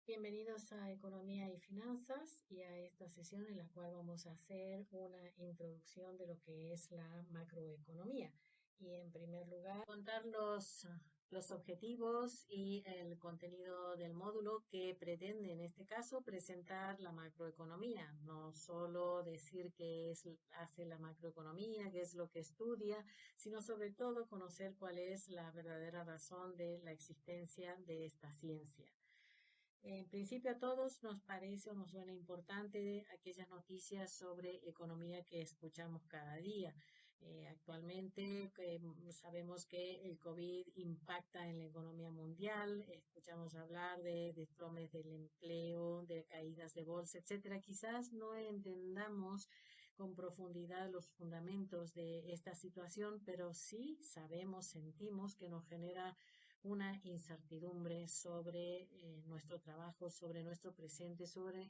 Bienvenidos a Economía y Finanzas y a esta sesión en la cual vamos a hacer una introducción de lo que es la macroeconomía. Y en primer lugar, contar los objetivos y el contenido del módulo que pretende en este caso presentar la macroeconomía. No solo decir hace la macroeconomía, qué es lo que estudia, sino sobre todo conocer cuál es la verdadera razón de la existencia de esta ciencia. En principio a todos nos parece o nos suena importante de aquellas noticias sobre economía que escuchamos cada día. Actualmente sabemos que el COVID impacta en la economía mundial, escuchamos hablar de desplomes del empleo, de caídas de bolsa, etcétera. Quizás no entendamos con profundidad los fundamentos de esta situación, pero sí sabemos, sentimos que nos genera una incertidumbre sobre nuestro trabajo, sobre nuestro presente,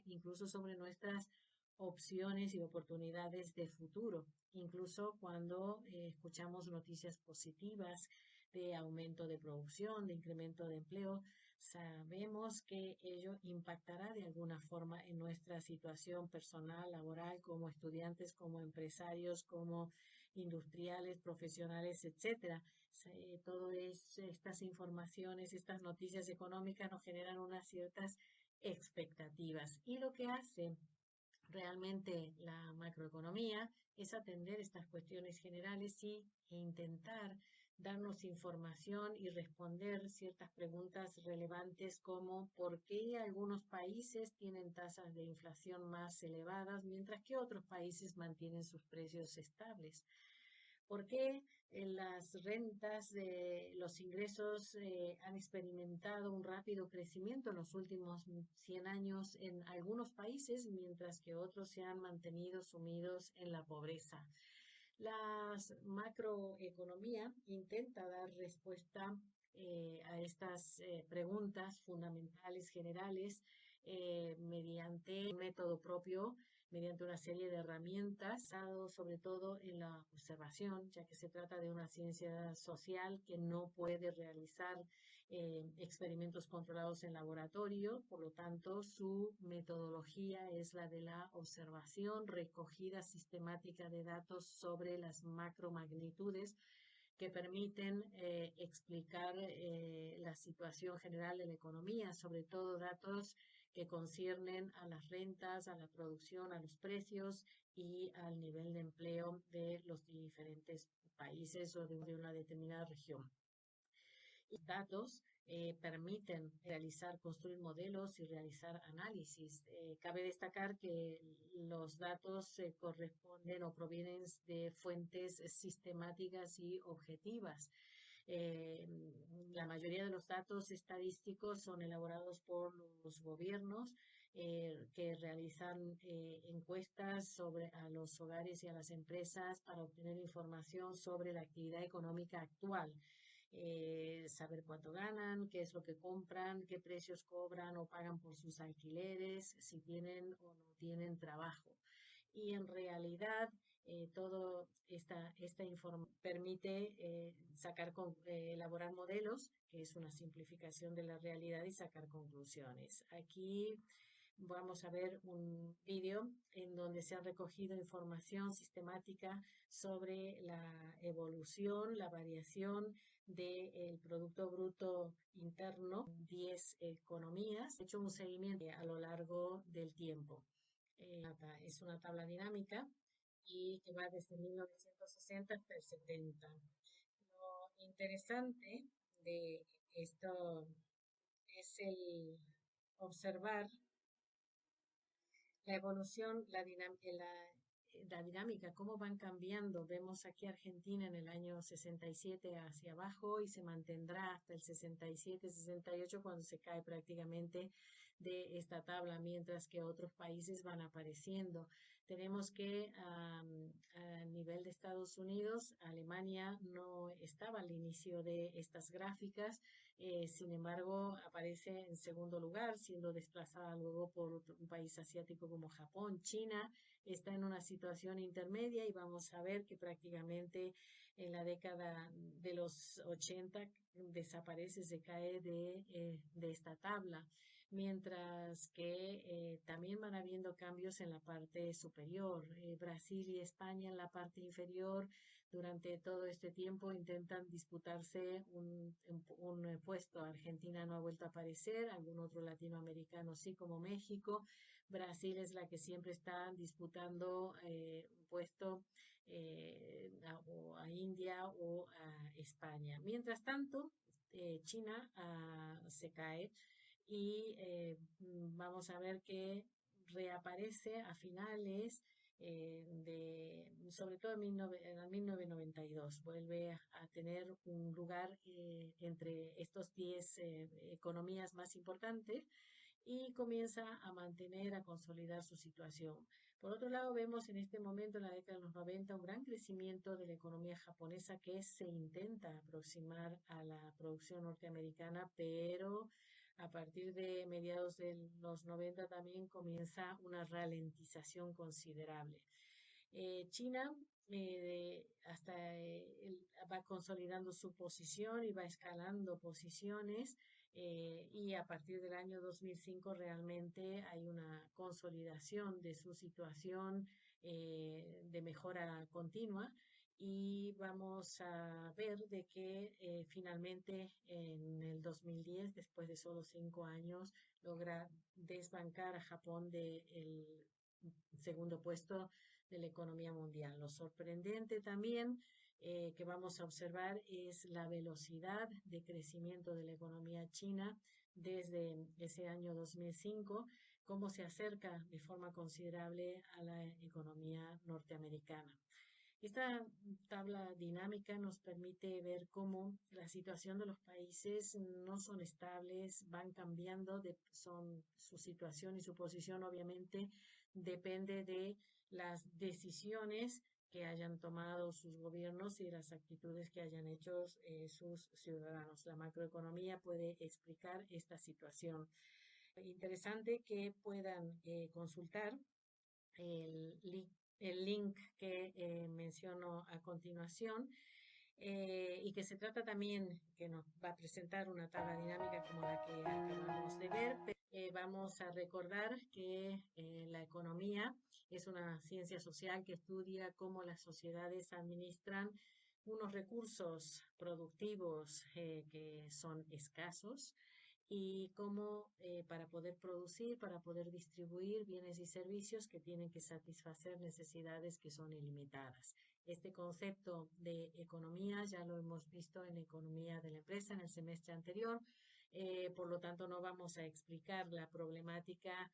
incluso sobre nuestras opciones y oportunidades de futuro. Incluso cuando escuchamos noticias positivas de aumento de producción, de incremento de empleo, sabemos que ello impactará de alguna forma en nuestra situación personal, laboral, como estudiantes, como empresarios, como industriales, profesionales, etcétera. Todas estas informaciones, estas noticias económicas nos generan unas ciertas expectativas. Y lo que hace realmente la macroeconomía es atender estas cuestiones generales e intentar darnos información y responder ciertas preguntas relevantes como por qué algunos países tienen tasas de inflación más elevadas mientras que otros países mantienen sus precios estables. ¿Por qué las rentas de los ingresos han experimentado un rápido crecimiento en los últimos 100 años en algunos países, mientras que otros se han mantenido sumidos en la pobreza? La macroeconomía intenta dar respuesta a estas preguntas fundamentales generales mediante un método propio, mediante una serie de herramientas, basado sobre todo en la observación, ya que se trata de una ciencia social que no puede realizar experimentos controlados en laboratorio, por lo tanto, su metodología es la de la observación, recogida sistemática de datos sobre las macromagnitudes que permiten explicar la situación general de la economía, sobre todo datos que conciernen a las rentas, a la producción, a los precios y al nivel de empleo de los diferentes países o de una determinada región. Y datos permiten construir modelos y realizar análisis. Cabe destacar que los datos corresponden o provienen de fuentes sistemáticas y objetivas. Eh, la mayoría de los datos estadísticos son elaborados por los gobiernos que realizan encuestas a los hogares y a las empresas para obtener información sobre la actividad económica actual. Saber cuánto ganan, qué es lo que compran, qué precios cobran o pagan por sus alquileres, si tienen o no tienen trabajo. Y en realidad, todo esta información permite elaborar modelos, que es una simplificación de la realidad y sacar conclusiones. Aquí vamos a ver un vídeo en donde se ha recogido información sistemática sobre la evolución, la variación del Producto Bruto Interno, 10 economías. He hecho un seguimiento a lo largo del tiempo. Es una tabla dinámica y que va desde 1960 hasta el 70. Lo interesante de esto es el observar la evolución, la dinámica, cómo van cambiando. Vemos aquí Argentina en el año 67 hacia abajo y se mantendrá hasta el 67, 68 cuando se cae prácticamente de esta tabla, mientras que otros países van apareciendo. Tenemos que a nivel de Estados Unidos, Alemania no estaba al inicio de estas gráficas, sin embargo, aparece en segundo lugar, siendo desplazada luego por un país asiático como Japón. China está en una situación intermedia y vamos a ver que prácticamente en la década de los 80 desaparece, se cae de esta tabla. mientras que también van habiendo cambios en la parte superior. Brasil y España en la parte inferior durante todo este tiempo intentan disputarse un puesto. Argentina no ha vuelto a aparecer, algún otro latinoamericano sí, como México. Brasil es la que siempre está disputando un puesto o a India o a España. Mientras tanto, China se cae y vamos a ver que reaparece a finales sobre todo en 1992, vuelve a tener un lugar entre estos 10 economías más importantes y comienza a mantener, a consolidar su situación. Por otro lado, vemos en este momento, en la década de los 90, un gran crecimiento de la economía japonesa que se intenta aproximar a la producción norteamericana, pero a partir de mediados de los 90 también comienza una ralentización considerable. China va consolidando su posición y va escalando posiciones y a partir del año 2005 realmente hay una consolidación de su situación de mejora continua y vamos a ver de que finalmente en el 2010, después de solo 5 años, logra desbancar a Japón del segundo puesto de la economía mundial. Lo sorprendente también que vamos a observar es la velocidad de crecimiento de la economía china desde ese año 2005, cómo se acerca de forma considerable a la economía norteamericana. Esta tabla dinámica nos permite ver cómo la situación de los países no son estables, van cambiando, su situación y su posición obviamente depende de las decisiones que hayan tomado sus gobiernos y las actitudes que hayan hecho sus ciudadanos. La macroeconomía puede explicar esta situación. Interesante que puedan consultar el, el link que menciono a continuación y que se trata también, que nos va a presentar una tabla dinámica como la que acabamos de ver. Vamos a recordar que la economía es una ciencia social que estudia cómo las sociedades administran unos recursos productivos que son escasos y cómo para poder producir, para poder distribuir bienes y servicios que tienen que satisfacer necesidades que son ilimitadas. Este concepto de economía ya lo hemos visto en economía de la empresa en el semestre anterior. Por lo tanto, no vamos a explicar la problemática,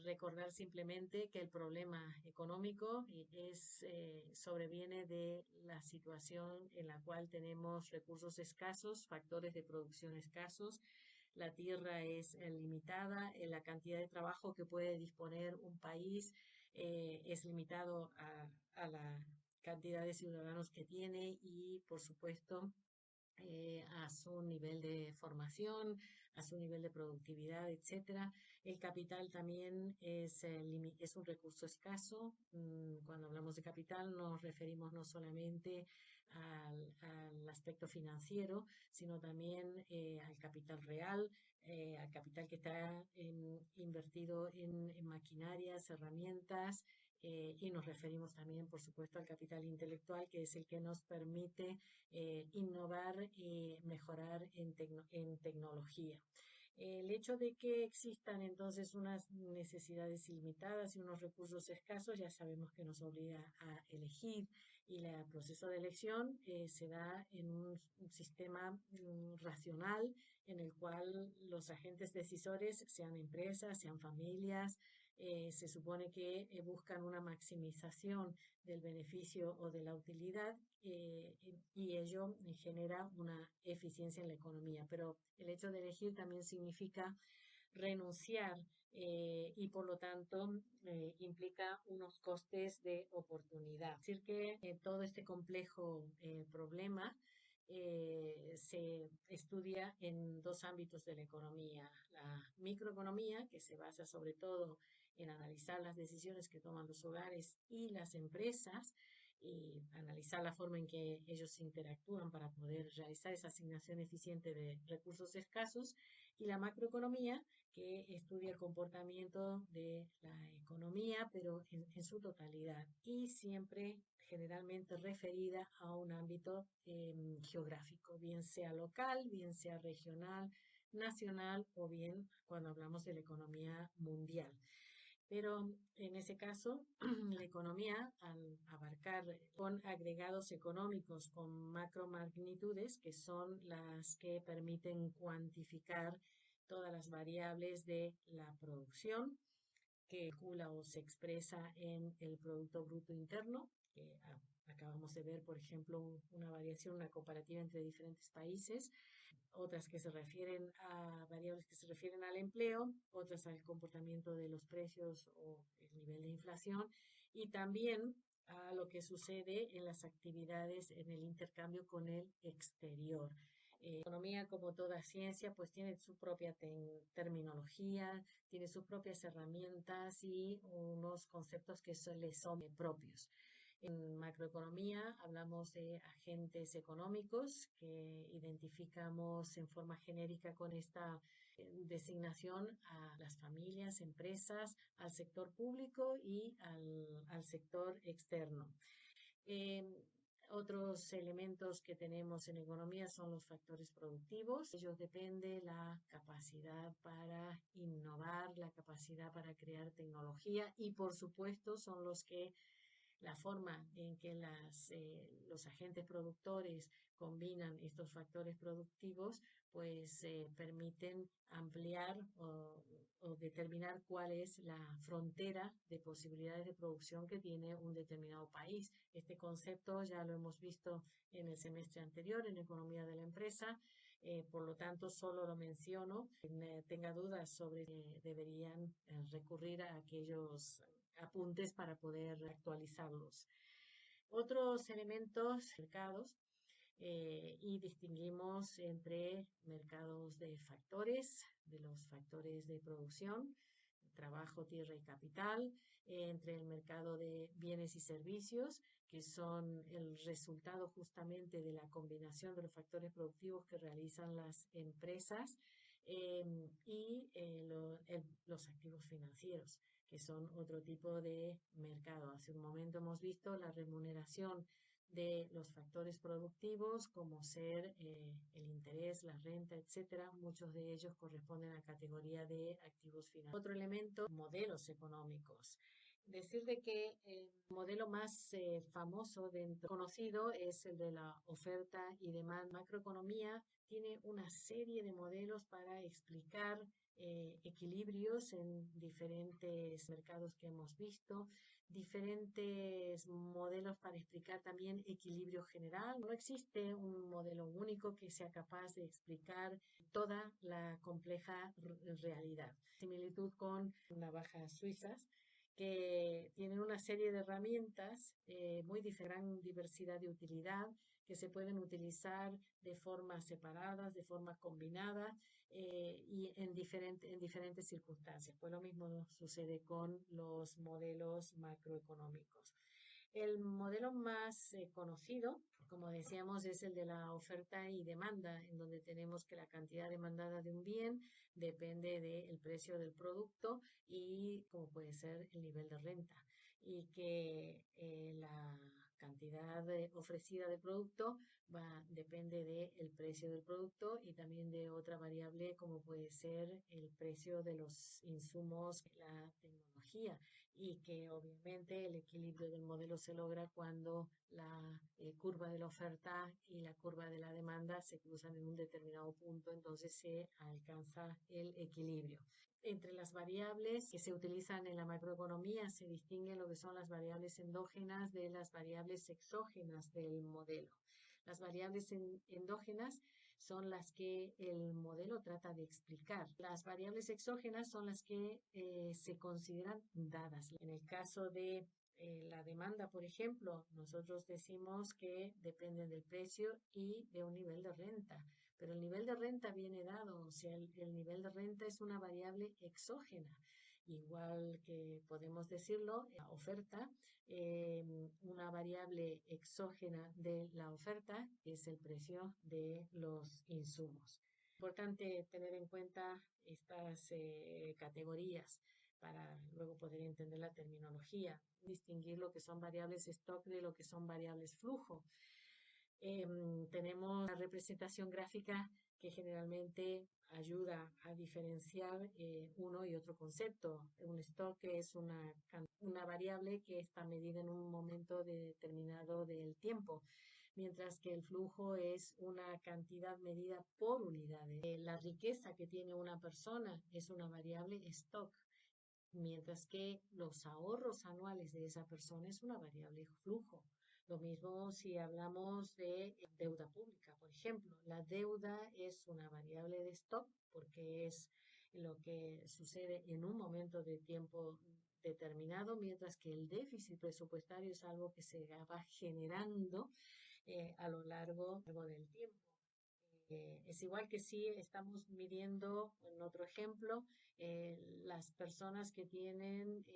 recordar simplemente que el problema económico sobreviene de la situación en la cual tenemos recursos escasos, factores de producción escasos. La tierra es limitada, la cantidad de trabajo que puede disponer un país es limitado a la cantidad de ciudadanos que tiene y, por supuesto, a su nivel de formación, a su nivel de productividad, etcétera. El capital también es un recurso escaso. Cuando hablamos de capital nos referimos no solamente al aspecto financiero, sino también al capital real, al capital que está invertido en maquinarias, herramientas, y nos referimos también, por supuesto, al capital intelectual, que es el que nos permite innovar y mejorar en tecnología. El hecho de que existan entonces unas necesidades ilimitadas y unos recursos escasos ya sabemos que nos obliga a elegir y el proceso de elección se da en un sistema racional en el cual los agentes decisores, sean empresas, sean familias, se supone que buscan una maximización del beneficio o de la utilidad y ello genera una eficiencia en la economía. Pero el hecho de elegir también significa renunciar y por lo tanto implica unos costes de oportunidad. Es decir, que todo este complejo problema se estudia en dos ámbitos de la economía. La microeconomía, que se basa sobre todo en analizar las decisiones que toman los hogares y las empresas, y analizar la forma en que ellos interactúan para poder realizar esa asignación eficiente de recursos escasos. Y la macroeconomía, que estudia el comportamiento de la economía, pero en su totalidad y siempre generalmente referida a un ámbito geográfico, bien sea local, bien sea regional, nacional o bien cuando hablamos de la economía mundial. Pero en ese caso, la economía, al abarcar con agregados económicos con macromagnitudes, que son las que permiten cuantificar todas las variables de la producción, que calcula o se expresa en el Producto Bruto Interno, que acabamos de ver, por ejemplo, una variación, una comparativa entre diferentes países, otras que se refieren a variables que se refieren al empleo, otras al comportamiento de los precios o el nivel de inflación, y también a lo que sucede en las actividades en el intercambio con el exterior. Economía, como toda ciencia, pues tiene su propia terminología, tiene sus propias herramientas y unos conceptos que le son propios. En macroeconomía hablamos de agentes económicos que identificamos en forma genérica con esta designación a las familias, empresas, al sector público y al sector externo. Eh, Otros elementos que tenemos en economía son los factores productivos. Ellos depende la capacidad para innovar, la capacidad para crear tecnología y por supuesto son los que la forma en que los agentes productores combinan estos factores productivos, pues permiten ampliar o determinar cuál es la frontera de posibilidades de producción que tiene un determinado país. Este concepto ya lo hemos visto en el semestre anterior en Economía de la Empresa, por lo tanto solo lo menciono. Quien tenga dudas sobre deberían recurrir a aquellos apuntes para poder actualizarlos. Otros elementos, mercados, y distinguimos entre mercados de factores, de los factores de producción, trabajo, tierra y capital, entre el mercado de bienes y servicios, que son el resultado justamente de la combinación de los factores productivos que realizan las empresas, y los activos financieros, que son otro tipo de mercado. Hace un momento hemos visto la remuneración de los factores productivos como ser el interés, la renta, etcétera. Muchos de ellos corresponden a categoría de activos financieros. Otro elemento, modelos económicos. Decir de que el modelo más famoso conocido es el de la oferta y demanda. Macroeconomía tiene una serie de modelos para explicar equilibrios en diferentes mercados que hemos visto, diferentes modelos para explicar también equilibrio general. No existe un modelo único que sea capaz de explicar toda la compleja realidad. Similitud con navajas suizas, que tienen una serie de herramientas muy gran diversidad de utilidad, que se pueden utilizar de forma separadas, de forma combinada y en diferentes circunstancias. Pues lo mismo sucede con los modelos macroeconómicos. El modelo más conocido, como decíamos, es el de la oferta y demanda, en donde tenemos que la cantidad demandada de un bien depende del precio del producto y como puede ser el nivel de renta, y que la cantidad ofrecida de producto depende del precio del producto y también de otra variable como puede ser el precio de los insumos, la tecnología, y que obviamente el equilibrio del modelo se logra cuando la curva de la oferta y la curva de la demanda se cruzan en un determinado punto, entonces se alcanza el equilibrio. Entre las variables que se utilizan en la macroeconomía se distinguen lo que son las variables endógenas de las variables exógenas del modelo. Las variables endógenas son las que el modelo trata de explicar. Las variables exógenas son las que se consideran dadas. En el caso de la demanda, por ejemplo, nosotros decimos que depende del precio y de un nivel de renta, pero el nivel de renta viene dado, o sea, el nivel de renta es una variable exógena. Igual que podemos decirlo, la oferta, una variable exógena de la oferta es el precio de los insumos. Importante tener en cuenta estas categorías para luego poder entender la terminología, distinguir lo que son variables stock de lo que son variables flujo. Tenemos la representación gráfica que generalmente ayuda a diferenciar uno y otro concepto. Un stock es una variable que está medida en un momento determinado del tiempo, mientras que el flujo es una cantidad medida por unidades. La riqueza que tiene una persona es una variable stock, mientras que los ahorros anuales de esa persona es una variable flujo. Lo mismo si hablamos de deuda pública, por ejemplo. La deuda es una variable de stock porque es lo que sucede en un momento de tiempo determinado, mientras que el déficit presupuestario es algo que se va generando a lo largo del tiempo. Es igual que si estamos midiendo, en otro ejemplo, las personas que tienen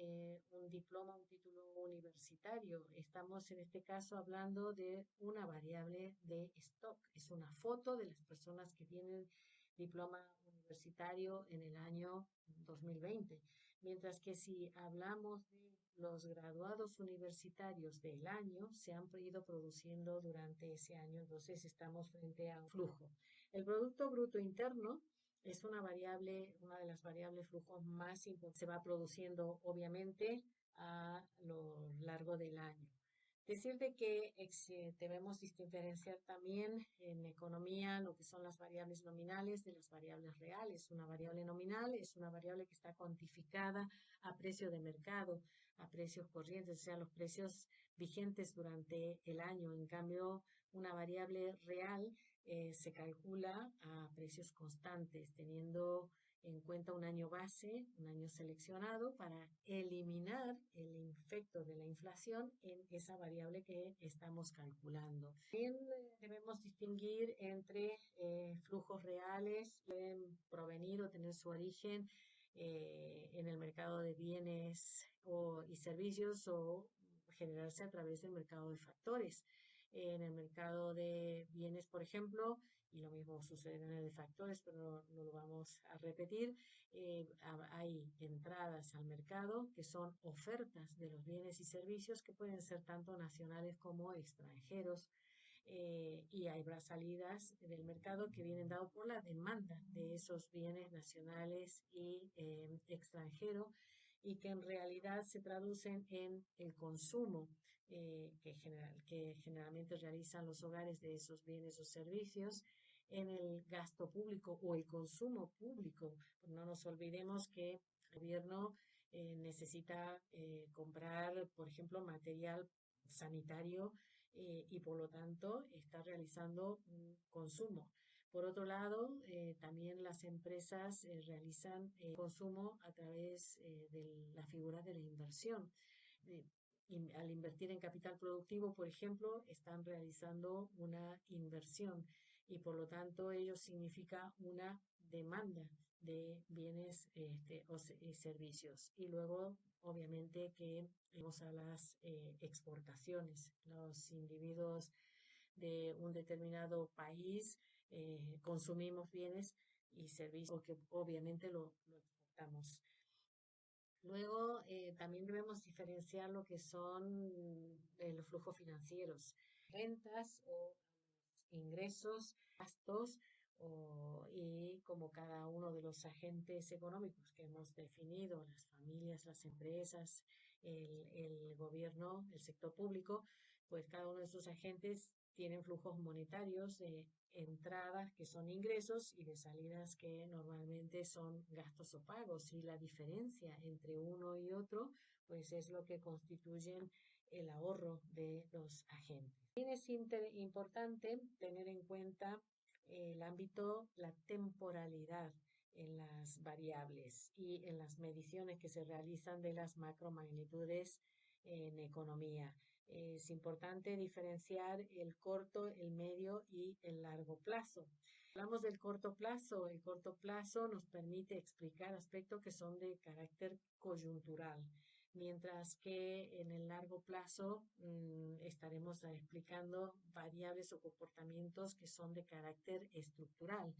un diploma, un título universitario. Estamos en este caso hablando de una variable de stock. Es una foto de las personas que tienen diploma universitario en el año 2020. Mientras que si hablamos de los graduados universitarios del año, se han ido produciendo durante ese año, entonces estamos frente a un flujo. El Producto Bruto Interno es una variable, una de las variables flujos más importantes. Se va produciendo obviamente a lo largo del año. Decirte que debemos diferenciar también en economía lo que son las variables nominales de las variables reales. Una variable nominal es una variable que está cuantificada a precio de mercado, a precios corrientes, o sea, los precios vigentes durante el año. En cambio, una variable real se calcula a precios constantes, teniendo en cuenta un año base, un año seleccionado, para eliminar el efecto de la inflación en esa variable que estamos calculando. También debemos distinguir entre flujos reales que pueden provenir o tener su origen en el mercado de bienes y servicios o generarse a través del mercado de factores. En el mercado de bienes, por ejemplo, y lo mismo sucede en el de factores, pero no lo vamos a repetir, hay entradas al mercado que son ofertas de los bienes y servicios que pueden ser tanto nacionales como extranjeros. Y hay salidas del mercado que vienen dados por la demanda de esos bienes nacionales y extranjeros y que en realidad se traducen en el consumo que generalmente realizan los hogares de esos bienes o servicios, en el gasto público o el consumo público. No nos olvidemos que el gobierno necesita comprar, por ejemplo, material sanitario y por lo tanto está realizando un consumo. Por otro lado, también las empresas realizan consumo a través de la figura de la inversión. Eh, Al invertir en capital productivo, por ejemplo, están realizando una inversión y por lo tanto ello significa una demanda de bienes y servicios. Y luego, obviamente, que vamos a las exportaciones. Los individuos de un determinado país consumimos bienes y servicios que obviamente lo exportamos. Luego, también debemos diferenciar lo que son los flujos financieros, rentas o ingresos, gastos y como cada uno de los agentes económicos que hemos definido, las familias, las empresas, el gobierno, el sector público, pues cada uno de estos agentes tienen flujos monetarios de entradas que son ingresos y de salidas que normalmente son gastos o pagos. Y la diferencia entre uno y otro, pues es lo que constituyen el ahorro de los agentes. También es importante tener en cuenta el ámbito, la temporalidad en las variables y en las mediciones que se realizan de las macromagnitudes en economía. Es importante diferenciar el corto, el medio y el largo plazo. Hablamos del corto plazo. El corto plazo nos permite explicar aspectos que son de carácter coyuntural, mientras que en el largo plazo estaremos explicando variables o comportamientos que son de carácter estructural.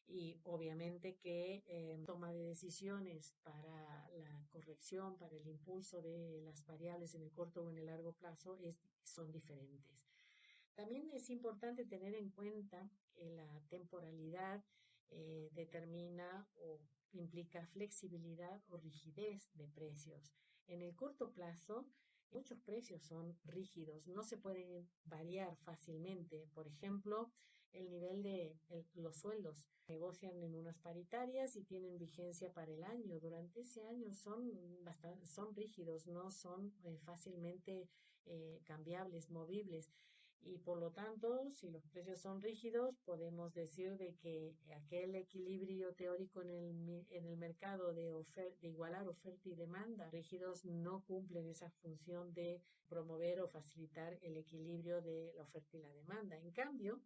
y obviamente que toma de decisiones para la corrección, para el impulso de las variables en el corto o en el largo plazo son diferentes. También es importante tener en cuenta que la temporalidad determina o implica flexibilidad o rigidez de precios. En el corto plazo, muchos precios son rígidos, no se pueden variar fácilmente. Por ejemplo, el nivel de los sueldos negocian en unas paritarias y tienen vigencia para el año. Durante ese año son rígidos, no son fácilmente cambiables, movibles. Y por lo tanto, si los precios son rígidos, podemos decir de que aquel equilibrio teórico en el mercado de igualar oferta y demanda, rígidos no cumplen esa función de promover o facilitar el equilibrio de la oferta y la demanda. En cambio,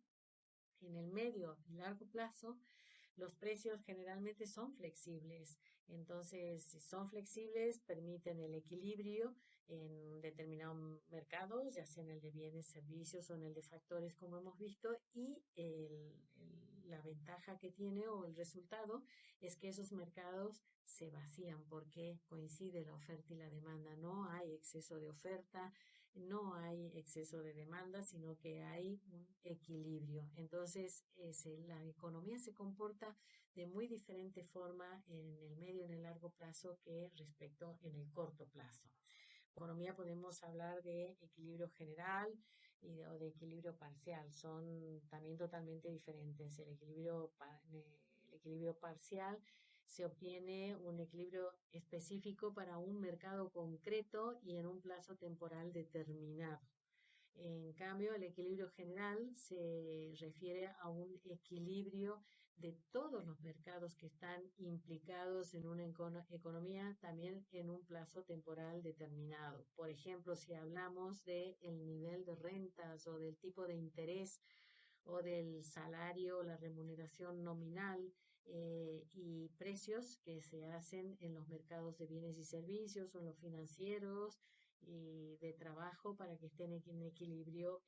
en el medio y largo plazo, los precios generalmente son flexibles. Entonces, si son flexibles, permiten el equilibrio en determinados mercados, ya sea en el de bienes, servicios o en el de factores, como hemos visto, y la ventaja que tiene o el resultado es que esos mercados se vacían porque coincide la oferta y la demanda. No hay exceso de oferta, no hay exceso de demanda, sino que hay un equilibrio. Entonces, la economía se comporta de muy diferente forma en el medio y en el largo plazo que respecto en el corto plazo. En economía podemos hablar de equilibrio general o de equilibrio parcial. Son también totalmente diferentes. El equilibrio parcial se obtiene un equilibrio específico para un mercado concreto y en un plazo temporal determinado. En cambio, el equilibrio general se refiere a un equilibrio de todos los mercados que están implicados en una economía, también en un plazo temporal determinado. Por ejemplo, si hablamos del nivel de rentas o del tipo de interés o del salario, la remuneración nominal y precios que se hacen en los mercados de bienes y servicios o en los financieros y de trabajo para que estén en equilibrio